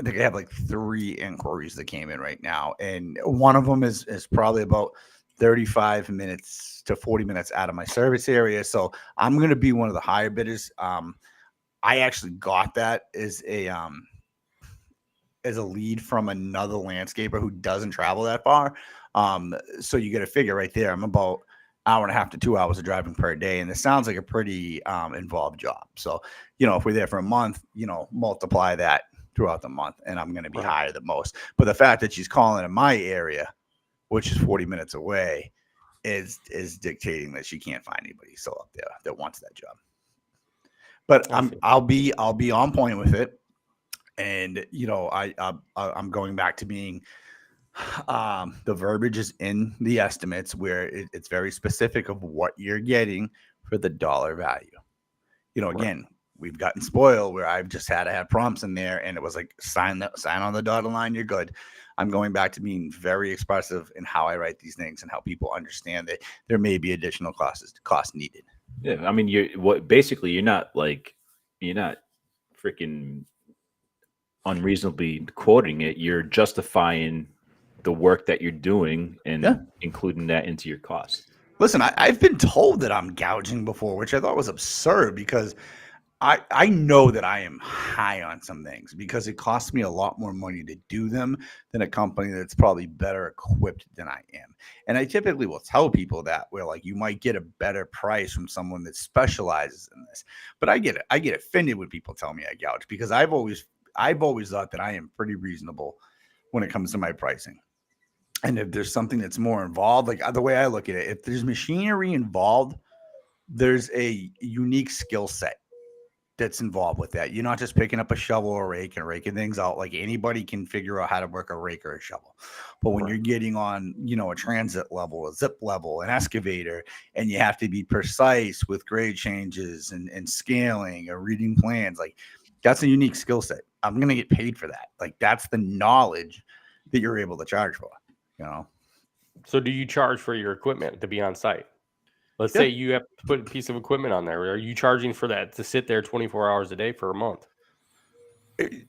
I think I have like 3 inquiries that came in right now, and one of them is probably about 35 minutes to 40 minutes out of my service area. So I'm going to be one of the higher bidders. I actually got that as a lead from another landscaper who doesn't travel that far. So you get a figure right there. I'm about hour and a half to 2 hours of driving per day. And it sounds like a pretty involved job. So, if we're there for a month, multiply that throughout the month and I'm going to be Right. higher than most. But the fact that she's calling in my area, which is 40 minutes away, is dictating that she can't find anybody still up there that wants that job. But I see. I'll be on point with it. And I'm going back to being the verbiage is in the estimates where it's very specific of what you're getting for the dollar value. Right. Again, we've gotten spoiled where I've just had to have prompts in there and it was like sign on the dotted line, you're good. I'm going back to being very expressive in how I write these things and how people understand that there may be additional costs needed. Yeah, I mean, you're not freaking unreasonably quoting it. You're justifying the work that you're doing and including that into your costs. Listen, I've been told that I'm gouging before, which I thought was absurd because I know that I am high on some things because it costs me a lot more money to do them than a company that's probably better equipped than I am. And I typically will tell people that where like you might get a better price from someone that specializes in this. But I get offended when people tell me I gouge because I've always thought that I am pretty reasonable when it comes to my pricing. And if there's something that's more involved, like the way I look at it, if there's machinery involved, there's a unique skill set that's involved with that. You're not just picking up a shovel or rake and raking things out. Like anybody can figure out how to work a rake or a shovel. But when you're getting on, a transit level, a zip level, an excavator, and you have to be precise with grade changes and scaling or reading plans, like that's a unique skill set. I'm going to get paid for that. Like that's the knowledge that you're able to charge for, So do you charge for your equipment to be on site? Let's say you have to put a piece of equipment on there. Are you charging for that to sit there 24 hours a day for a month?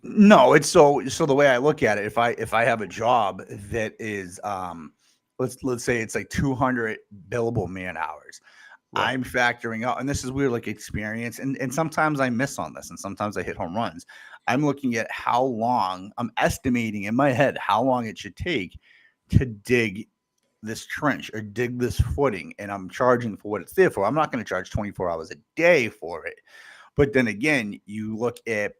No, it's so the way I look at it, if I have a job that is let's say it's like 200 billable man hours. Right. I'm factoring out, and this is weird, like experience, and sometimes I miss on this, and sometimes I hit home runs. I'm looking at how long, I'm estimating in my head how long it should take to dig this trench or dig this footing, and I'm charging for what it's there for. I'm not going to charge 24 hours a day for it. But then again, you look at,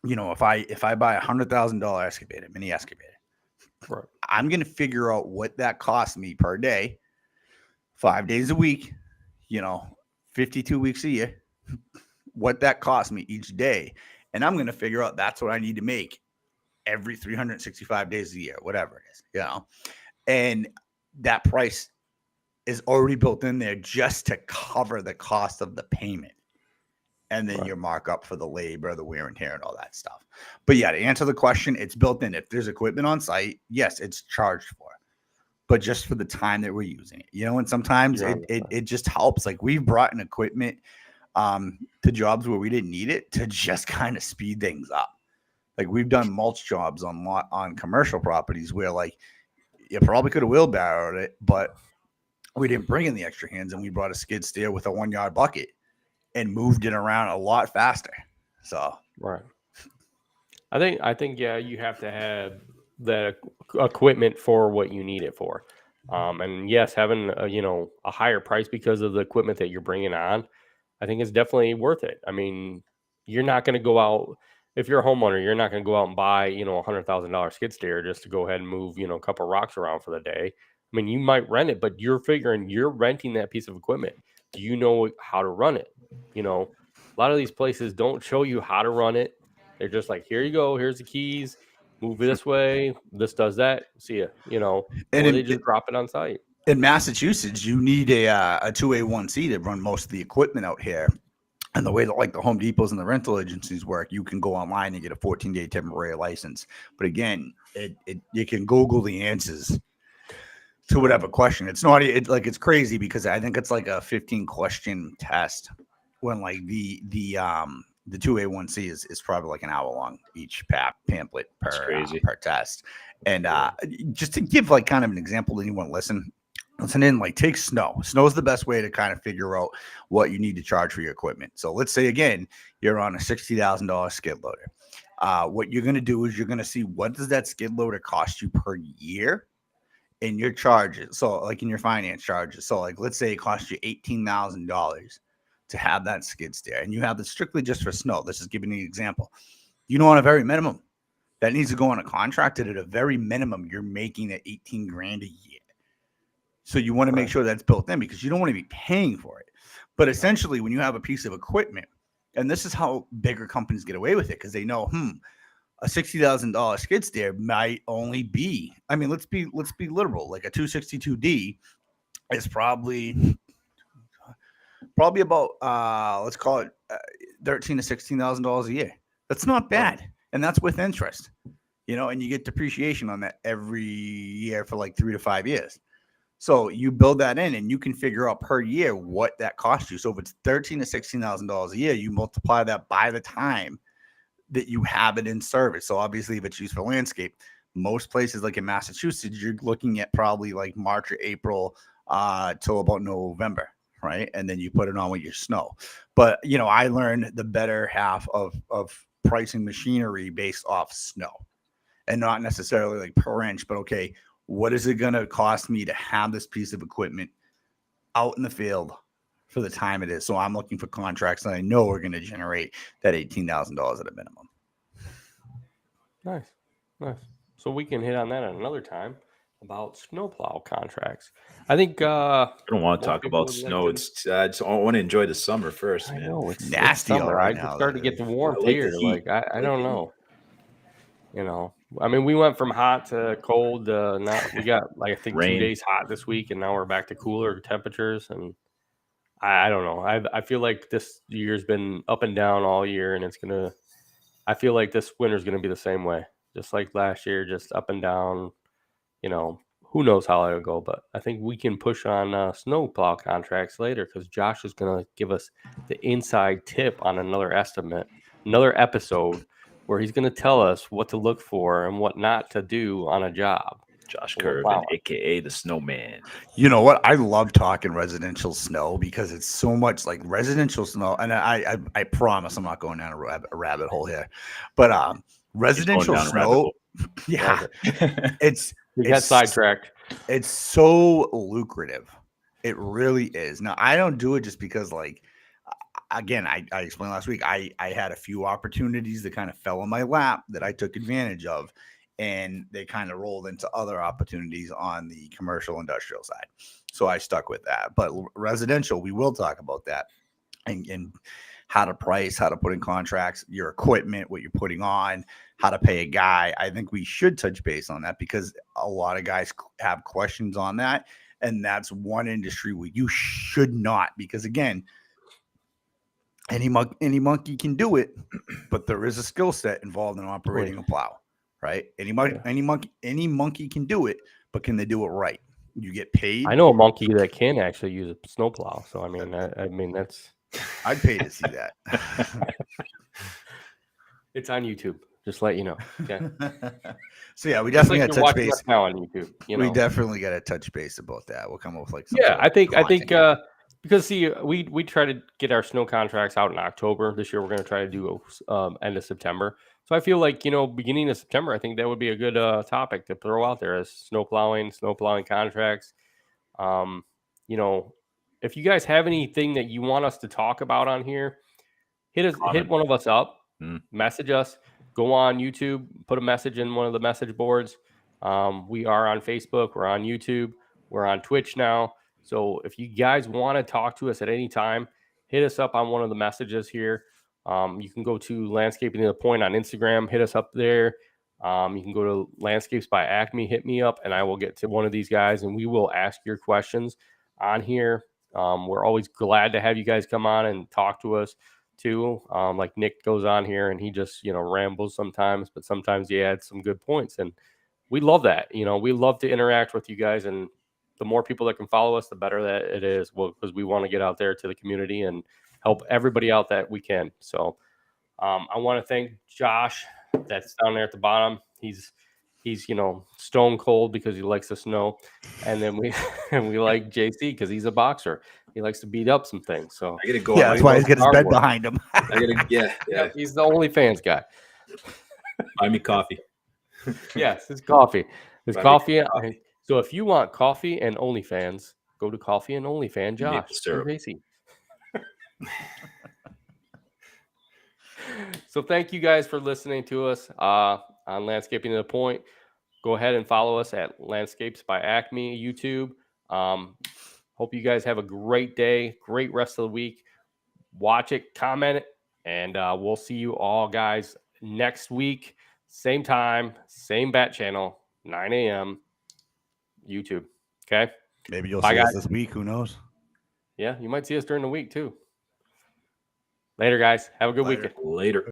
if I buy $100,000 excavator, mini excavator, Right. I'm going to figure out what that costs me per day, 5 days a week, 52 weeks a year, what that costs me each day. And I'm going to figure out that's what I need to make every 365 days a year, whatever it is, and that price is already built in there just to cover the cost of the payment. And then your markup for the labor, the wear and tear, and all that stuff. But yeah, to answer the question, it's built in. If there's equipment on site, yes, it's charged for, but just for the time that we're using it, and sometimes it just helps. Like we've brought in equipment to jobs where we didn't need it to just kind of speed things up. Like we've done mulch jobs on commercial properties where like you probably could have wheelbarrowed it, but we didn't bring in the extra hands and we brought a skid steer with a 1-yard bucket and moved it around a lot faster. So right. I think you have to have the equipment for what you need it for. And yes, having a higher price because of the equipment that you're bringing on, I think it's definitely worth it. I mean, you're not going to go out. If you're a homeowner, you're not going to go out and buy, $100,000 skid steer just to go ahead and move, a couple rocks around for the day. I mean, you might rent it, but you're figuring you're renting that piece of equipment. You know how to run it. A lot of these places don't show you how to run it. They're just like, here you go. Here's the keys. Move it this way. This does that. See ya. And they just drop it on site. In Massachusetts, you need a 2A1C to run most of the equipment out here. And the way that like the Home Depots and the rental agencies work, you can go online and get a 14-day temporary license. But again, you can Google the answers. to whatever question. It's not like it's crazy because I think it's like a 15 question test when like the 2A1C is probably like an hour long each pamphlet That's crazy. per test. And just to give like kind of an example to anyone listen in, like take snow. Snow is the best way to kind of figure out what you need to charge for your equipment. So let's say again, you're on a $60,000 skid loader. What you're going to do is you're going to see what does that skid loader cost you per year in your charges. So like in your finance charges. So like, let's say it costs you $18,000 to have that skid steer, and you have this strictly just for snow. This is giving you an example. You know, on a very minimum, that needs to go on a contract, and at a very minimum, you're making it 18 grand a year. So you want to make sure that's built in because you don't want to be paying for it. But essentially, when you have a piece of equipment, and this is how bigger companies get away with it, because they know, a $60,000 skid steer might only be, I mean, let's be literal. Like a 262D is probably about let's call it $13,000 to $16,000 a year. That's not bad, and that's with interest, you know. And you get depreciation on that every year for like 3 to 5 years. So you build that in, and you can figure out per year what that costs you. So if it's $13,000 to $16,000 a year, you multiply that by the time that you have it in service. So obviously, if it's used for landscape, most places like in Massachusetts, you're looking at probably like March or April till about November, right? And then you put it on with your snow. But you know, I learned the better half of pricing machinery based off snow, and not necessarily like per inch, but okay, what is it going to cost me to have this piece of equipment out in the field for the time it is? So I'm looking for contracts that I know are going to generate that $18,000 at a minimum. Nice. So we can hit on that at another time about snowplow contracts. I think I don't want to talk about snow. I just want to enjoy the summer first, man. I know it's nasty. It's summer. Right I now, started to get the warmth I like here. the heat. Like I don't know. You know, I mean, we went from hot to cold. Now we got like I think Rain. 2 days hot this week, and now we're back to cooler temperatures. And I don't know. I feel like this year's been up and down all year, and it's gonna. I feel like this winter's gonna be the same way, just like last year, just up and down. You know, who knows how it'll go, but I think we can push on snowplow contracts later because Josh is gonna give us the inside tip on another episode where he's going to tell us what to look for and what not to do on a job. Josh Curvin, aka the Snowman. You know what? I love talking residential snow because it's so much like residential snow. And I promise I'm not going down a rabbit hole here, but residential snow. Yeah, we got sidetracked. It's so lucrative. It really is. Now I don't do it just because like. Again, I explained last week, I had a few opportunities that kind of fell in my lap that I took advantage of, and they kind of rolled into other opportunities on the commercial industrial side. So I stuck with that. But residential, we will talk about that and how to price, how to put in contracts, your equipment, what you're putting on, how to pay a guy. I think we should touch base on that because a lot of guys have questions on that. And that's one industry where you should not, because again, any monkey can do it, but there is a skill set involved in operating a plow, right? Any monkey can do it, but can they do it right? You get paid. I know a monkey that can actually use a snowplow. So I mean that's. I'd pay to see that. It's on YouTube. Just let you know. Okay. So yeah, we definitely got to touch base now on YouTube. You know? We definitely got to touch base about that. We'll come up with like some I think because see, we try to get our snow contracts out in October. This year, we're going to try to do end of September. So I feel like, you know, beginning of September, I think that would be a good topic to throw out there as snow plowing contracts. You know, if you guys have anything that you want us to talk about on here, hit one of us up, message us, go on YouTube, put a message in one of the message boards. We are on Facebook, we're on YouTube, we're on Twitch now. So if you guys want to talk to us at any time, hit us up on one of the messages here. You can go to Landscaping to the Point on Instagram, hit us up there. You can go to Landscapes by Acme, hit me up, and I will get to one of these guys, and we will ask your questions on here. We're always glad to have you guys come on and talk to us too. Like Nick goes on here, and he just, you know, rambles sometimes, but sometimes he adds some good points, and we love that. You know, we love to interact with you guys, and the more people that can follow us, the better that it is. Well, because we want to get out there to the community and help everybody out that we can. So I want to thank Josh that's down there at the bottom. He's stone cold because he likes the snow. And then we like JC because he's a boxer. He likes to beat up some things. So I gotta go. Yeah, that's why he's got his bed artwork. behind him. I gotta, yeah. He's the OnlyFans guy. Buy me coffee. Yes, it's coffee. It's Buy me coffee. coffee. So if you want coffee and OnlyFans, go to Coffee and OnlyFans, Josh. Maple syrup. and JC. So thank you guys for listening to us on Landscaping to the Point. Go ahead and follow us at Landscapes by Acme YouTube. Hope you guys have a great day, great rest of the week. Watch it, comment it, and we'll see you all guys next week. Same time, same bat channel, 9 a.m. YouTube. Okay? Maybe you'll Bye, see us guys. this week. Who knows? Yeah, you might see us during the week too. Later, guys. Have a good Later. weekend. Later.